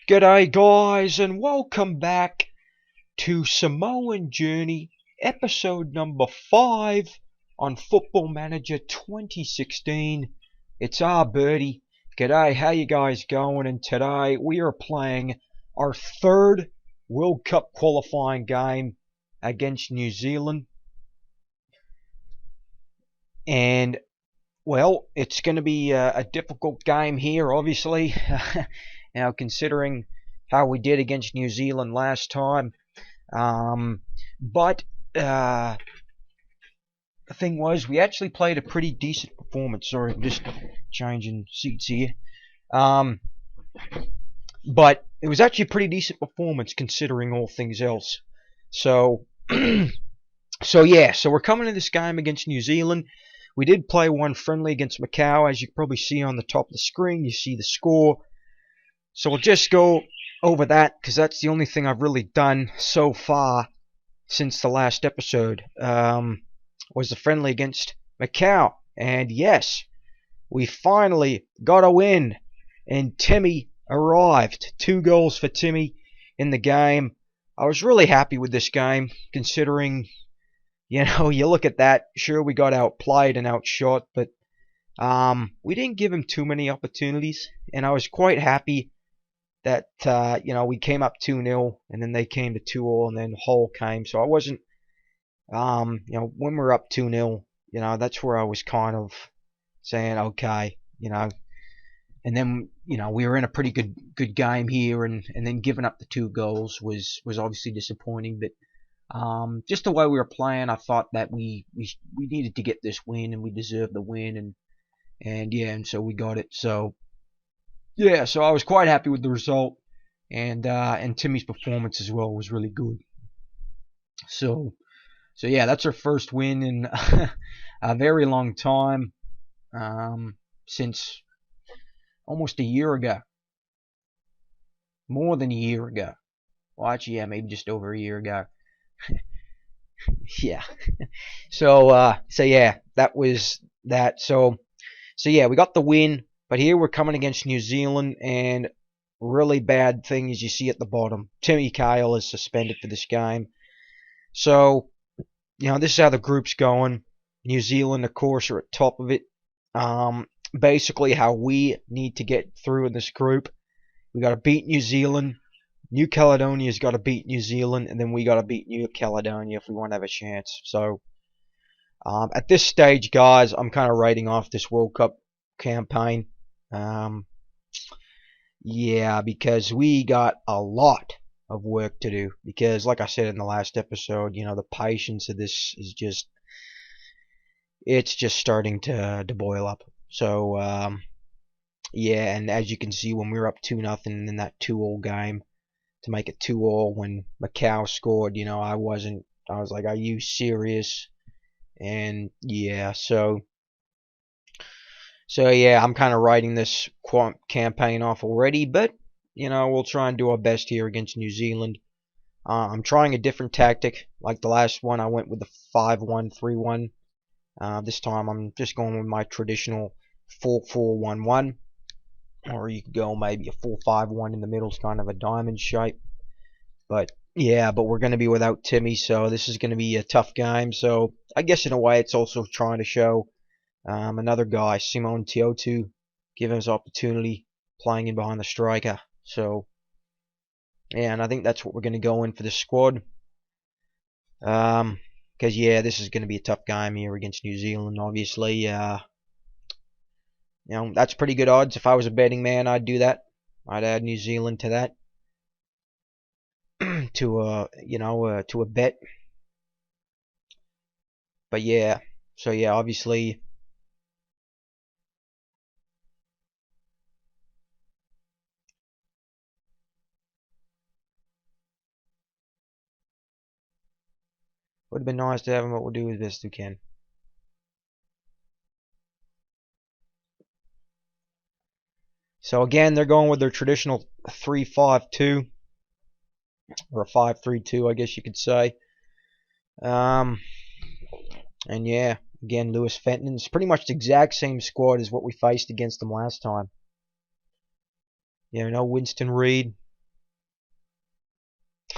G'day guys and welcome back to Samoan Journey episode number 5 on Football Manager 2016. It's our birdie. G'day, how you guys going? And today we are playing our third World Cup qualifying game against New Zealand. And well, it's going to be a difficult game here, obviously. Now, considering how we did against New Zealand last time. But the thing was, we actually played a pretty decent performance. Sorry, I'm just changing seats here. But it was actually a pretty decent performance considering all things else. So, so we're coming to this game against New Zealand. We did play one friendly against Macau, as you can probably see on the top of the screen. You see the score. So we'll just go over that, because that's the only thing I've really done so far since the last episode, was the friendly against Macau. And yes, we finally got a win, and Timmy arrived. 2 goals for Timmy in the game. I was really happy with this game, considering, you look at that. Sure, we got outplayed and outshot, but we didn't give him too many opportunities, and I was quite happy that we came up 2-0, and then they came to 2-all, and then Hull came. So I wasn't, when we were up 2-0, that's where I was kind of saying, okay, and then we were in a pretty good game here, and then giving up the 2 goals was obviously disappointing. But just the way we were playing, I thought that we needed to get this win, and we deserved the win, and so we got it. So yeah, so I was quite happy with the result, and Timmy's performance as well was really good. So yeah, that's our first win in a very long time, since almost a year ago, more than a year ago. Well, actually, yeah, maybe just over a year ago. Yeah. So yeah, that was that. So yeah, we got the win. But here we're coming against New Zealand, and really bad thing as you see at the bottom. Timmy Cahill is suspended for this game. So, this is how the group's going. New Zealand, of course, are at top of it. Basically, how we need to get through in this group. We got to beat New Zealand. New Caledonia's got to beat New Zealand, and then we got to beat New Caledonia if we want to have a chance. So, at this stage, guys, I'm kind of writing off this World Cup campaign. Yeah, because we got a lot of work to do. Because, like I said in the last episode, the patience of this is just, it's just starting to boil up. So, yeah, and as you can see, when we were up 2-0 in that 2-all game, to make it 2-all when Macau scored, I was like, are you serious? And yeah, so yeah, I'm kind of writing this campaign off already, but we'll try and do our best here against New Zealand. I'm trying a different tactic. Like the last one, I went with the 5-1-3-1. This time I'm just going with my traditional 4-4-1-1, or you could go maybe a 4-5-1 in the middle. It's kind of a diamond shape. But yeah, but we're going to be without Timmy, so this is going to be a tough game. So I guess in a way it's also trying to show another guy, Simon Teotu, giving us opportunity playing in behind the striker. So yeah, and I think that's what we're going to go in for this squad. Because yeah, this is going to be a tough game here against New Zealand. Obviously, that's pretty good odds. If I was a betting man, I'd do that. I'd add New Zealand to that, to a bet. But yeah, so yeah, obviously. Would have been nice to have him, but we'll do as best we can. So again, they're going with their traditional 3-5-2, or a 5-3-2, I guess you could say. And yeah, again, Lewis Fenton. It's pretty much the exact same squad as what we faced against them last time. No Winston Reed.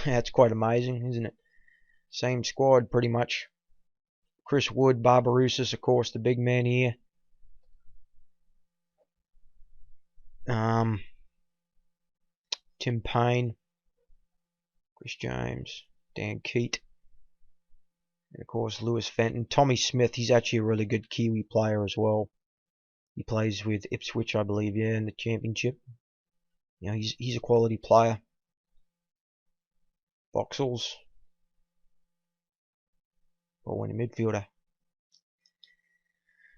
That's quite amazing, isn't it? Same squad, pretty much. Chris Wood, Barbarousis, of course, the big man here. Tim Payne, Chris James, Dan Keat, and of course Lewis Fenton. Tommy Smith, he's actually a really good Kiwi player as well. He plays with Ipswich, I believe, yeah, in the championship. You know, he's a quality player. Boxels, ball winning midfielder.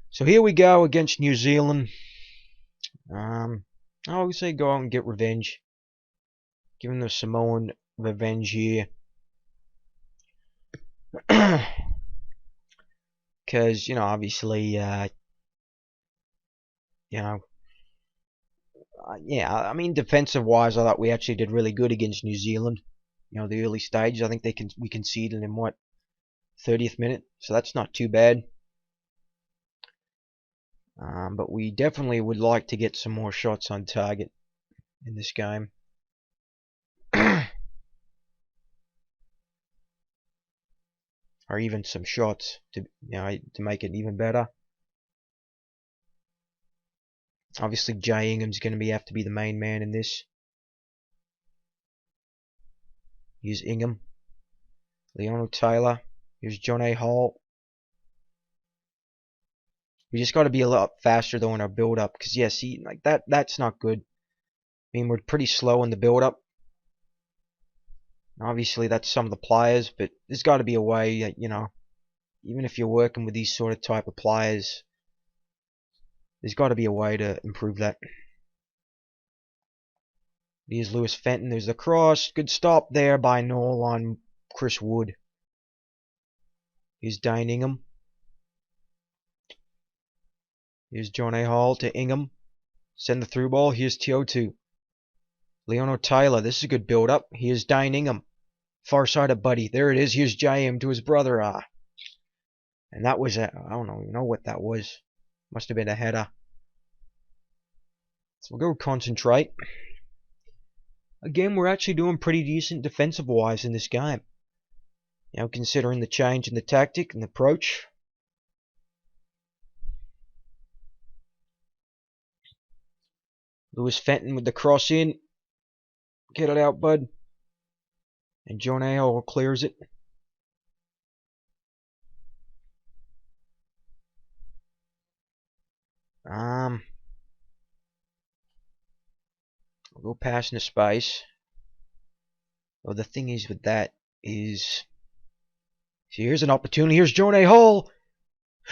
So here we go against New Zealand. I would say go out and get revenge. Give them the Samoan revenge here. Because, you know, obviously, you know, yeah, I mean, defensive-wise, I thought we actually did really good against New Zealand. You know, the early stages, I think we conceded in, what, 30th minute? So that's not too bad. But we definitely would like to get some more shots on target in this game. Or even some shots to, you know, to make it even better. Obviously, Jay Ingham's going to have to be the main man in this. Here's Ingham. Leono Taylor. Here's John A. Hall. We just got to be a lot faster though in our build-up, because yeah, see, like that's not good. I mean, we're pretty slow in the build-up. Obviously, that's some of the players, but there's got to be a way, you know, even if you're working with these sort of type of players, there's got to be a way to improve that. Here's Lewis Fenton. There's the cross. Good stop there by Noel on Chris Wood. Here's Dane Ingham. Here's John A. Hall to Ingham. Send the through ball. Here's Tiotu. Leono Taylor. This is a good build-up. Here's Dane Ingham. Far-sided buddy. There it is. Here's JM to his brother. And that was I don't even know what that was. Must have been a header. So we'll go concentrate. Again, we're actually doing pretty decent defensive-wise in this game. You know, considering the change in the tactic and the approach. Lewis Fenton with the cross in. Get it out, bud. And John A. clears it. We'll go past into space. Well, the thing is with that is... See, here's an opportunity. Here's John A. Hall.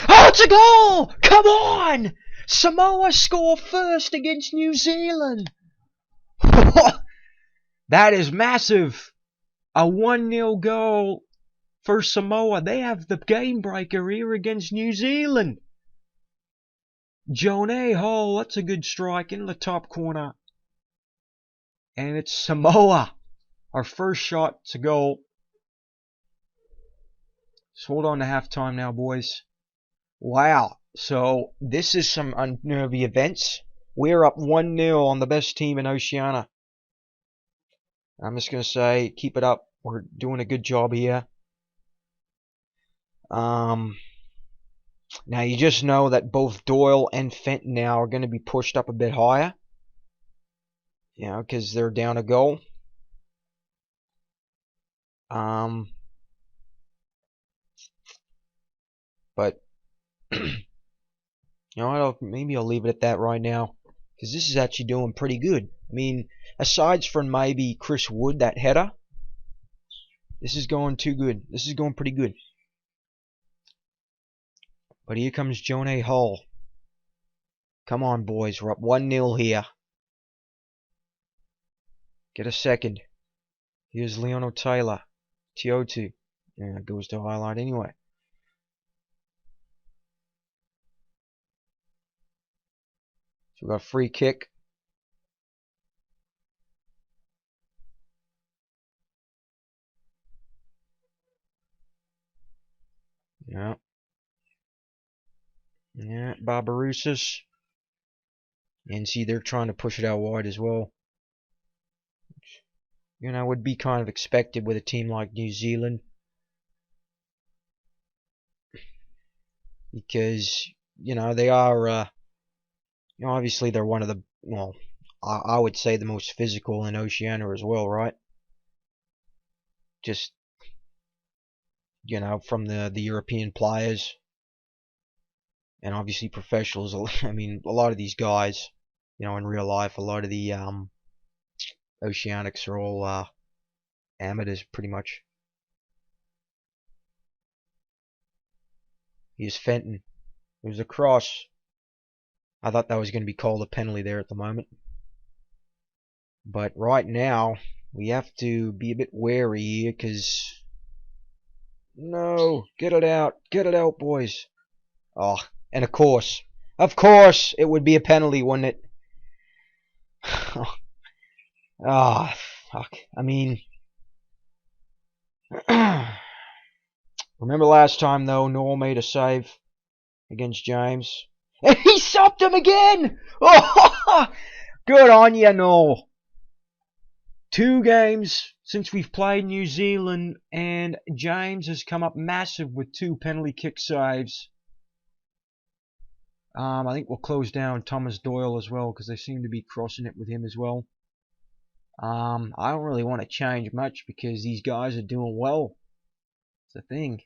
Oh, it's a goal! Come on! Samoa score first against New Zealand. That is massive. A 1-0 goal for Samoa. They have the game breaker here against New Zealand. John A. Hall, that's a good strike in the top corner. And it's Samoa. Our first shot to goal. Just hold on to halftime now, boys. Wow. So, this is some unnervy events. We're up 1-0 on the best team in Oceania. I'm just going to say, keep it up. We're doing a good job here. Now, you just know that both Doyle and Fenton now are going to be pushed up a bit higher. You know, because they're down a goal. But, you know, maybe I'll leave it at that right now. Because this is actually doing pretty good. I mean, aside from maybe Chris Wood, that header, this is going too good. This is going pretty good. But here comes John A. Hall. Come on, boys. We're up 1-0 here. Get a second. Here's Leono Taylor. Tiotu. Yeah, it goes to highlight anyway. So we got a free kick. Yeah. Yeah, Barbarousis. And see, they're trying to push it out wide as well. would be kind of expected with a team like New Zealand, because they are obviously they're one of the, well, I would say the most physical in Oceania as well, right? Just from the European players, and obviously professionals. I mean, a lot of these guys, in real life, a lot of the Oceanics are all amateurs, pretty much. Here's Fenton. It was a cross. I thought that was going to be called a penalty there at the moment. But right now, we have to be a bit wary here, because... No! Get it out! Get it out, boys! Oh, and of course, it would be a penalty, wouldn't it? Ah, fuck. I mean... Remember last time, though, Noel made a save against James? And he stopped him again! Oh, good on you, Noel. 2 games since we've played New Zealand, and James has come up massive with 2 penalty kick saves. I think we'll close down Thomas Doyle as well, because they seem to be crossing it with him as well. I don't really want to change much, because these guys are doing well. It's the thing.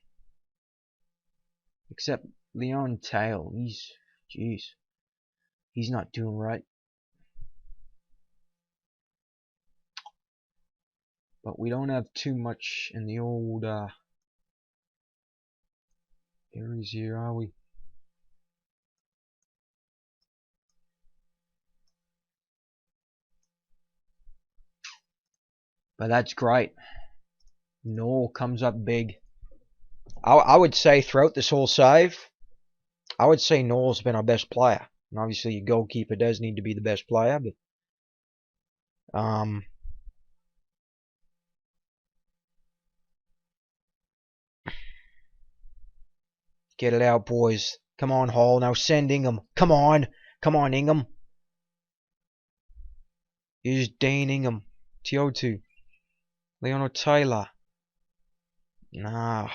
Except Leon Tail. Jeez. He's not doing right. But we don't have too much in the old areas here, are we? But that's great. Noel comes up big. I would say throughout this whole save, I would say Noel's been our best player. And obviously your goalkeeper does need to be the best player, but get it out, boys. Come on, Hall. Now send Ingham. Come on. Come on, Ingham. Here's Dane Ingham. Tiotu. Leonor Taylor. Nah.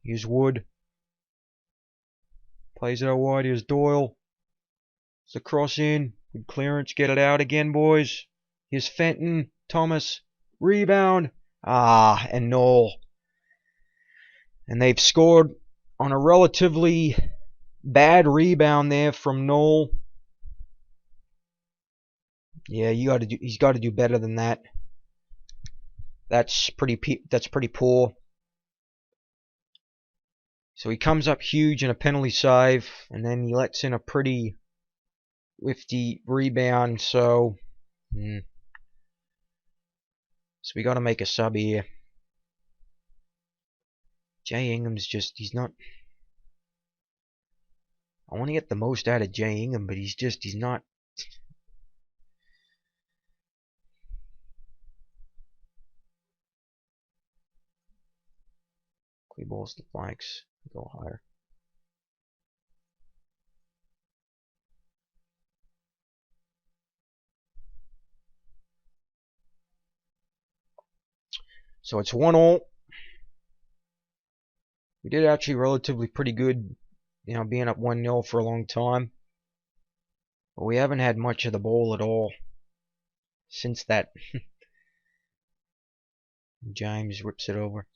Here's Wood. Plays it out wide. Here's Doyle. It's a cross in. Good clearance. Get it out again, boys. Here's Fenton. Thomas. Rebound. And Noel. And they've scored on a relatively bad rebound there from Noel. Yeah, he's got to do better than that. That's pretty poor. So he comes up huge in a penalty save, and then he lets in a pretty whiffy rebound. So we got to make a sub here. Jay Ingham's he's not. I want to get the most out of Jay Ingham, but he's not. Clear balls to flanks. Go higher. So it's 1-1. We did actually relatively pretty good, being up 1-0 for a long time. But we haven't had much of the ball at all since that. James rips it over.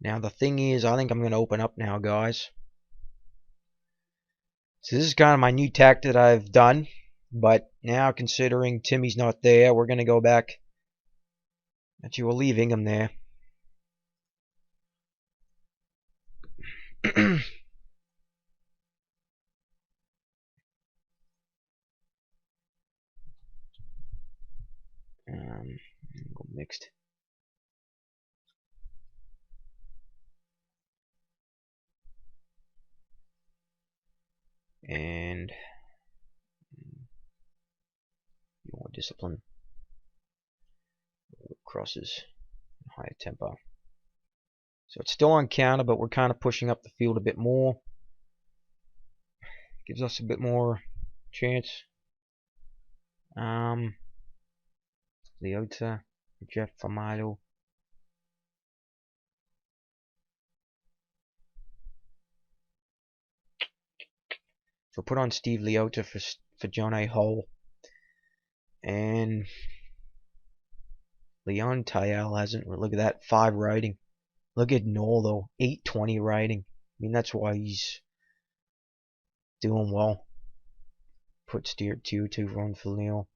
Now the thing is, I think I'm going to open up now, guys. So this is kind of my new tactic that I've done. But now, considering Timmy's not there, we're going to go back. Actually, we'll leave Ingham there. Go mixed. And more discipline. Crosses. Higher tempo. So it's still on counter, but we're kind of pushing up the field a bit more. Gives us a bit more chance. Leota, Jeff Famado. So put on Steve Leota for John A. Hole. And Leon Tayal hasn't. Look at that, 5 rating. Look at Noel though, 820 rating. I mean, that's why he's doing well. Put Steer 2 run for Neil.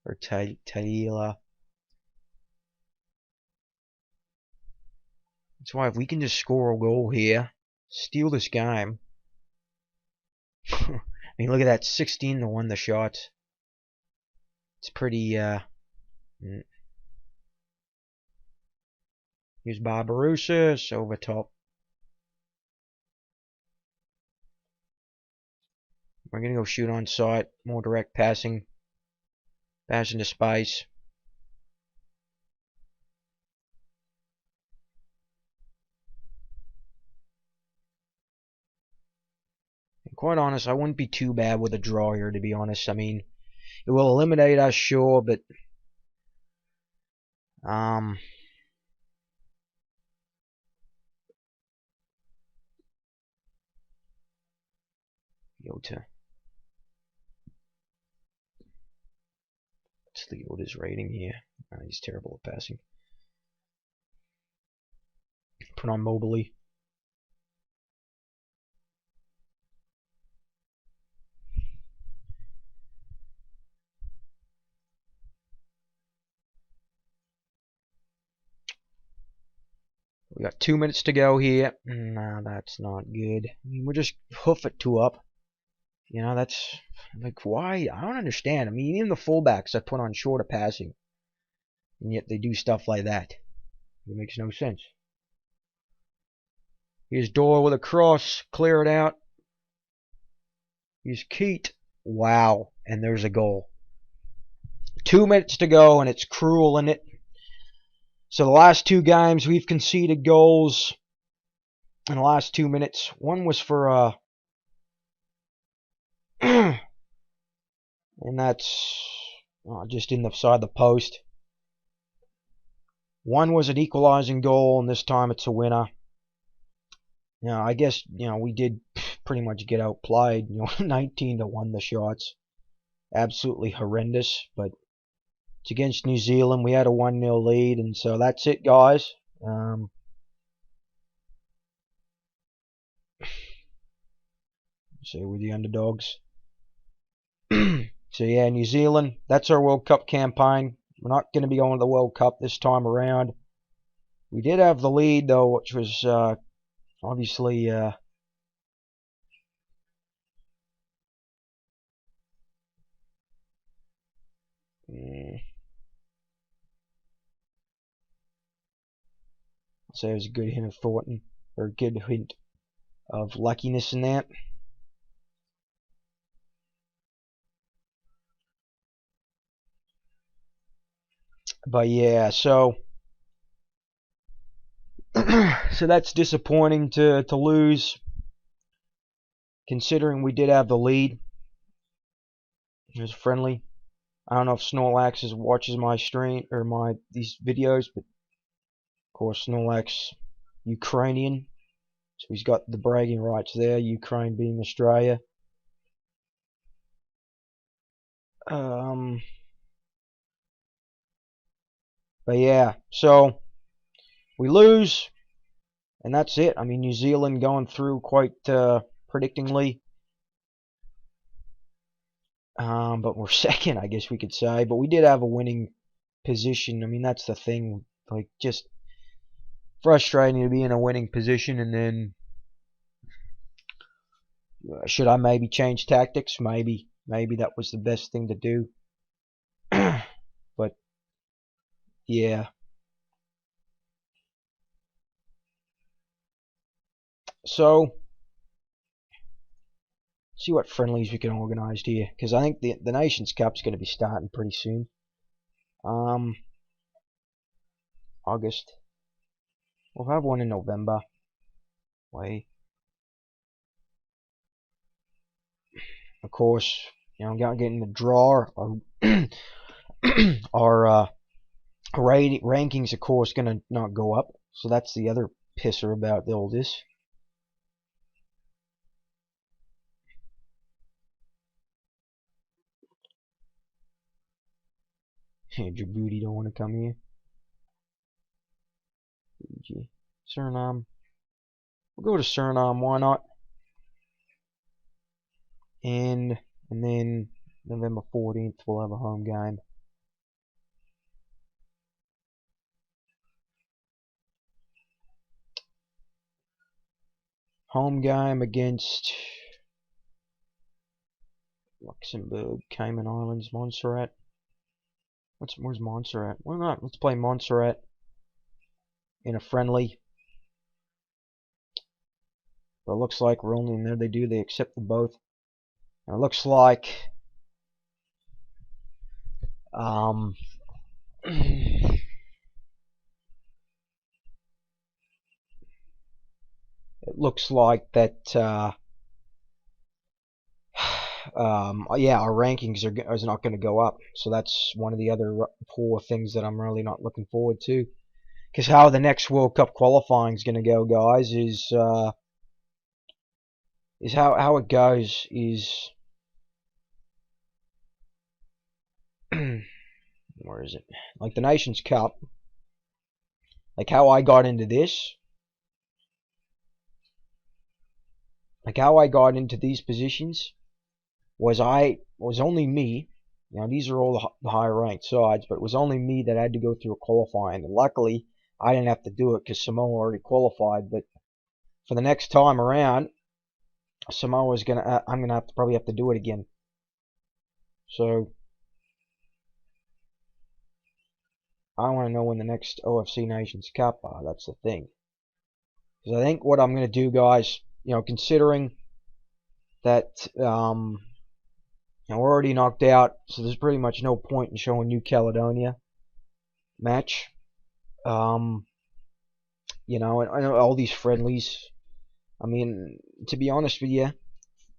Or Tayla. That's why if we can just score a goal here, steal this game. I mean, look at that, 16-1 the shots. It's pretty, Here's Barbarouses over top. We're going to go shoot on sight. More direct passing. Pass into space. And quite honest, I wouldn't be too bad with a draw here, to be honest. I mean, it will eliminate us, sure, but Yota. What's the Yota's rating here? He's terrible at passing. Put on Mobley. We got 2 minutes to go here. No, that's not good. I mean, we're just hoof it 2 up. You know, that's like, why? I don't understand. I mean, even the fullbacks I put on shorter passing, and yet they do stuff like that. It makes no sense. Here's Doyle with a cross, clear it out. Here's Keat. Wow, and there's a goal. 2 minutes to go, and it's cruel, isn't it? So the last 2 games we've conceded goals in the last 2 minutes. One was for and that's just in the side of the post. One was an equalizing goal, and this time it's a winner. You know, I guess, you know, we did pretty much get outplayed. You know, 19-1 the shots. Absolutely horrendous, but it's against New Zealand. We had a 1-0 lead, and so that's it, guys. So we're the underdogs. So yeah, New Zealand, that's our World Cup campaign. We're not going to be going to the World Cup this time around. We did have the lead, though, which was obviously so it was a good hint of Thornton, or a good hint of luckiness in that. But yeah, so so that's disappointing to lose, considering we did have the lead. It was friendly. I don't know if Snorlax watches my stream or these videos, but of course Snorlax Ukrainian, so he's got the bragging rights there. Ukraine being Australia. But yeah, so we lose, and that's it. I mean, New Zealand going through quite predictingly. But we're second, I guess we could say. But we did have a winning position. I mean, that's the thing. Like, just frustrating to be in a winning position, and then should I maybe change tactics? Maybe that was the best thing to do. But yeah. So see what friendlies we can organize here, because I think the Nations Cup's going to be starting pretty soon. August. We'll have one in November. Wait. Of course, you know, getting the draw. Our rankings, of course, gonna not go up. So that's the other pisser about all this. Djibouti don't want to come here. Fiji. Suriname. We'll go to Suriname, why not? And then November 14th we'll have a home game. Home game against Luxembourg, Cayman Islands, Montserrat. Where's Montserrat? Why not? Let's play Montserrat in a friendly. But it looks like we're only in there. They accept the both. And it looks like it looks like that yeah, our rankings is not going to go up. So that's one of the other poor things that I'm really not looking forward to. Because how the next World Cup qualifying is going to go, guys, is how it goes is where is it? Like the Nations Cup, like how I got into this, like how I got into these positions was only me. You know, these are all the higher ranked sides, but it was only me that had to go through a qualifying. And luckily, I didn't have to do it because Samoa already qualified. But for the next time around, Samoa's I'm gonna probably have to do it again. So I want to know when the next OFC Nations Cup are. That's the thing. Because I think what I'm gonna do, guys, you know, considering that you know, we're already knocked out, so there's pretty much no point in showing New Caledonia match. You know, and all these friendlies. I mean, to be honest with you,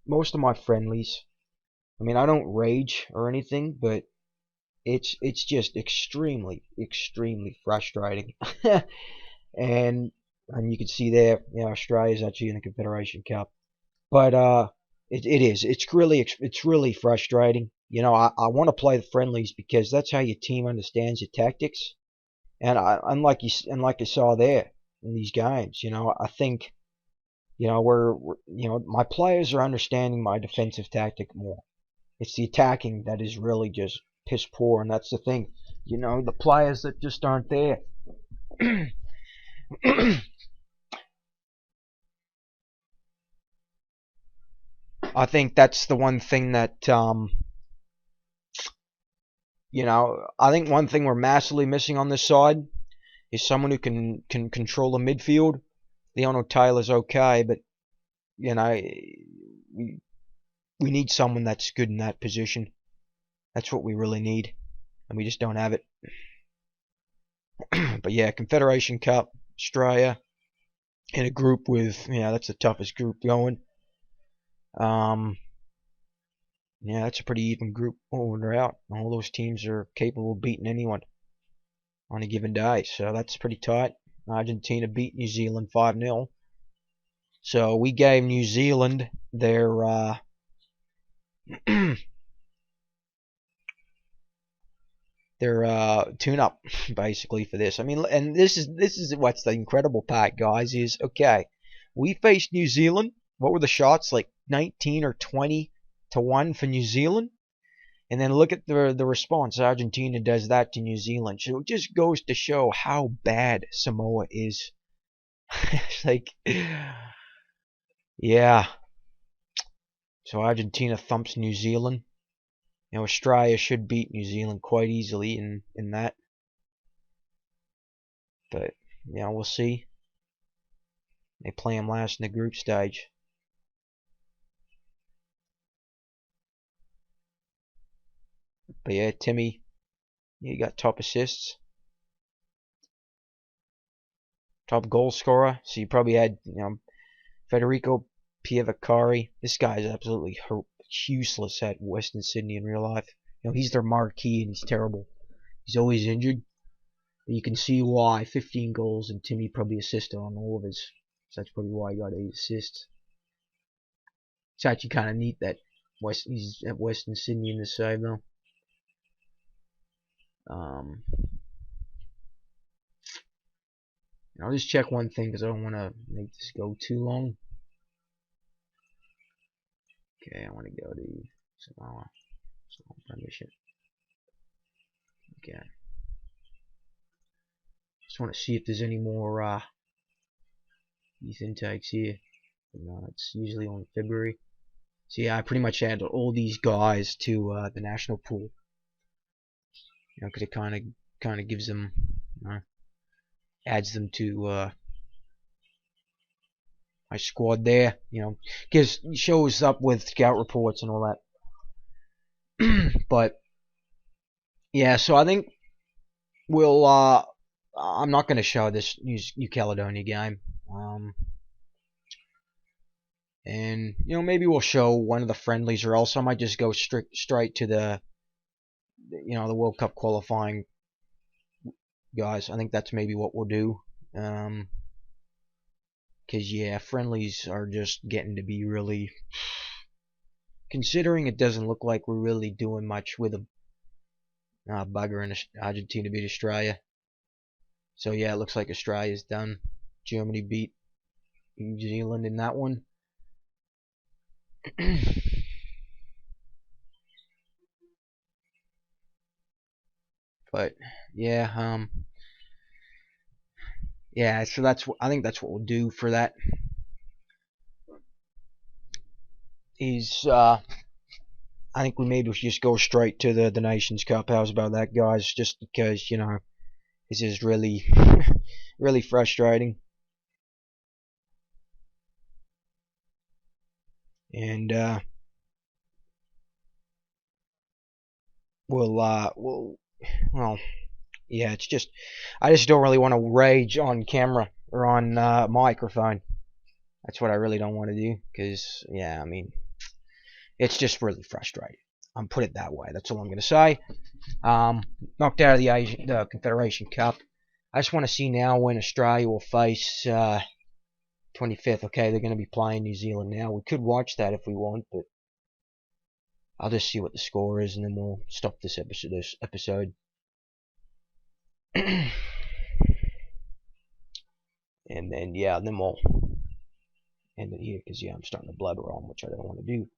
most of my friendlies, I mean, I don't rage or anything, but it's just extremely frustrating. and you can see there, you know, Australia's actually in the Confederation Cup, but it's really frustrating. You know, I want to play the friendlies because that's how your team understands your tactics, and unlike you saw there in these games, you know, I think, you know, you know, my players are understanding my defensive tactic more. It's the attacking that is really just piss poor, and that's the thing. You know, the players that just aren't there. I think that's the one thing that you know, I think one thing we're massively missing on this side is someone who can control the midfield. Leon Taylor's okay, but you know, we we need someone that's good in that position. That's what we really need, and we just don't have it. But yeah, Confederation Cup, Australia in a group with, yeah, that's the toughest group going. Um, yeah, that's a pretty even group when they're out. All those teams are capable of beating anyone on a given day, so that's pretty tight. Argentina beat New Zealand 5-0. So we gave New Zealand their their tune-up basically for this. I mean, and this is what's the incredible part, guys. Is okay. We faced New Zealand. What were the shots, like 19 or 20 to 1 for New Zealand? And then look at the response. Argentina does that to New Zealand. So it just goes to show how bad Samoa is. It's like, yeah. So Argentina thumps New Zealand. You know, Australia should beat New Zealand quite easily in that. But, you know, we'll see. They play them last in the group stage. But yeah, Timmy, you got top assists. top goal scorer. So you probably had, Federico Pievacari. This guy is absolutely useless at Western Sydney in real life. He's their marquee and he's terrible. He's always injured. But you can see why. 15 goals, and Timmy probably assisted on all of his. So that's probably why he got 8 assists. It's actually kind of neat that he's at Western Sydney in the side though. I'll just check one thing because I don't want to make this go too long. Okay, I want to go to Samoa. Permission. Okay. Just want to see if there's any more youth intakes here. No, it's usually on February. So yeah, I pretty much added all these guys to the national pool. Because it kind of gives them, adds them to my squad there. Shows up with scout reports and all that. But yeah, so I think we'll. I'm not going to show this New Caledonia game. And maybe we'll show one of the friendlies, or else I might just go straight to the the World Cup qualifying guys. I think that's maybe what we'll do. Because yeah, friendlies are just getting to be really, considering it doesn't look like we're really doing much with a bugger in Argentina beat Australia. So yeah, it looks like Australia's done. Germany beat New Zealand in that one. But yeah, yeah. So I think that's what we'll do for that. I think we maybe should just go straight to the Nations Cup. How's about that, guys? Just because this is really, really frustrating. And well, yeah, it's just, I just don't really want to rage on camera or on microphone. That's what I really don't want to do, because yeah, I mean, it's just really frustrating. Put it that way. That's all I'm gonna say. Knocked out of the Confederation Cup. I just want to see now when Australia will face 25th. Okay, they're going to be playing New Zealand now. We could watch that if we want, but I'll just see what the score is, and then we'll stop this episode. And then yeah, then we'll end it here, because yeah, I'm starting to blabber on, which I don't want to do.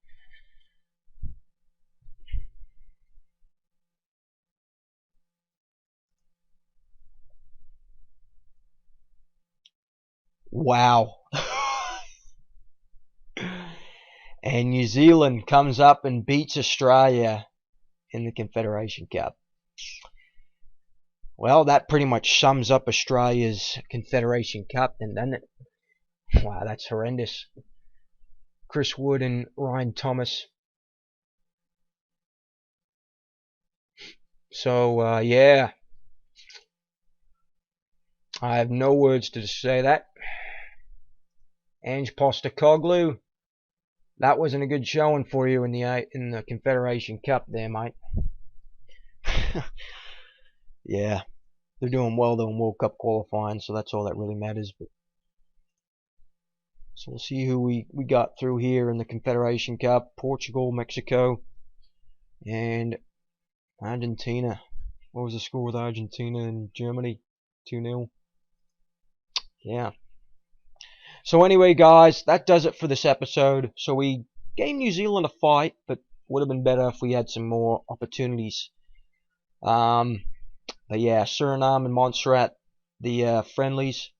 Wow. And New Zealand comes up and beats Australia in the Confederation Cup. Well, that pretty much sums up Australia's Confederation Cup, then, doesn't it? Wow, that's horrendous. Chris Wood and Ryan Thomas. So, yeah. I have no words to say that. Ange Postecoglou, that wasn't a good showing for you in the Confederation Cup there, mate. Yeah, they're doing well though in World Cup qualifying, so that's all that really matters. But so we'll see who we got through here in the Confederation Cup. Portugal, Mexico, and Argentina. What was the score with Argentina and Germany? 2-0. Yeah. So anyway, guys, that does it for this episode. So we gave New Zealand a fight, but would have been better if we had some more opportunities. But yeah, Suriname and Montserrat, the friendlies.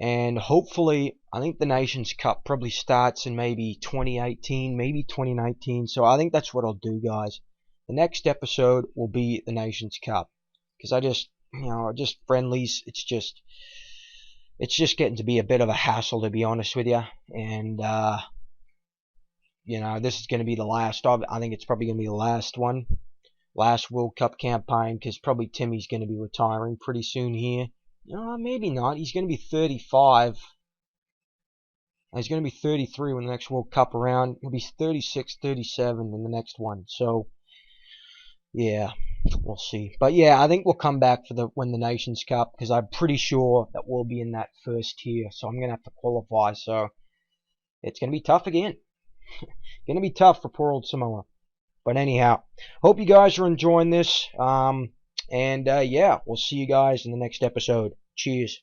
And hopefully, I think the Nations Cup probably starts in maybe 2018, maybe 2019. So I think that's what I'll do, guys. The next episode will be the Nations Cup. Because I just, just friendlies, it's just getting to be a bit of a hassle, to be honest with you. And, this is going to be the last of it. I think it's probably going to be the last one. Last World Cup campaign, because probably Timmy's going to be retiring pretty soon here. Maybe not. He's going to be 35. He's going to be 33 when the next World Cup around. He'll be 36, 37 in the next one. So, yeah, we'll see. But yeah, I think we'll come back for the Win the Nations Cup because I'm pretty sure that we'll be in that first tier. So I'm going to have to qualify. So it's going to be tough again. Going to be tough for poor old Samoa. But anyhow, hope you guys are enjoying this. Yeah, we'll see you guys in the next episode. Cheers.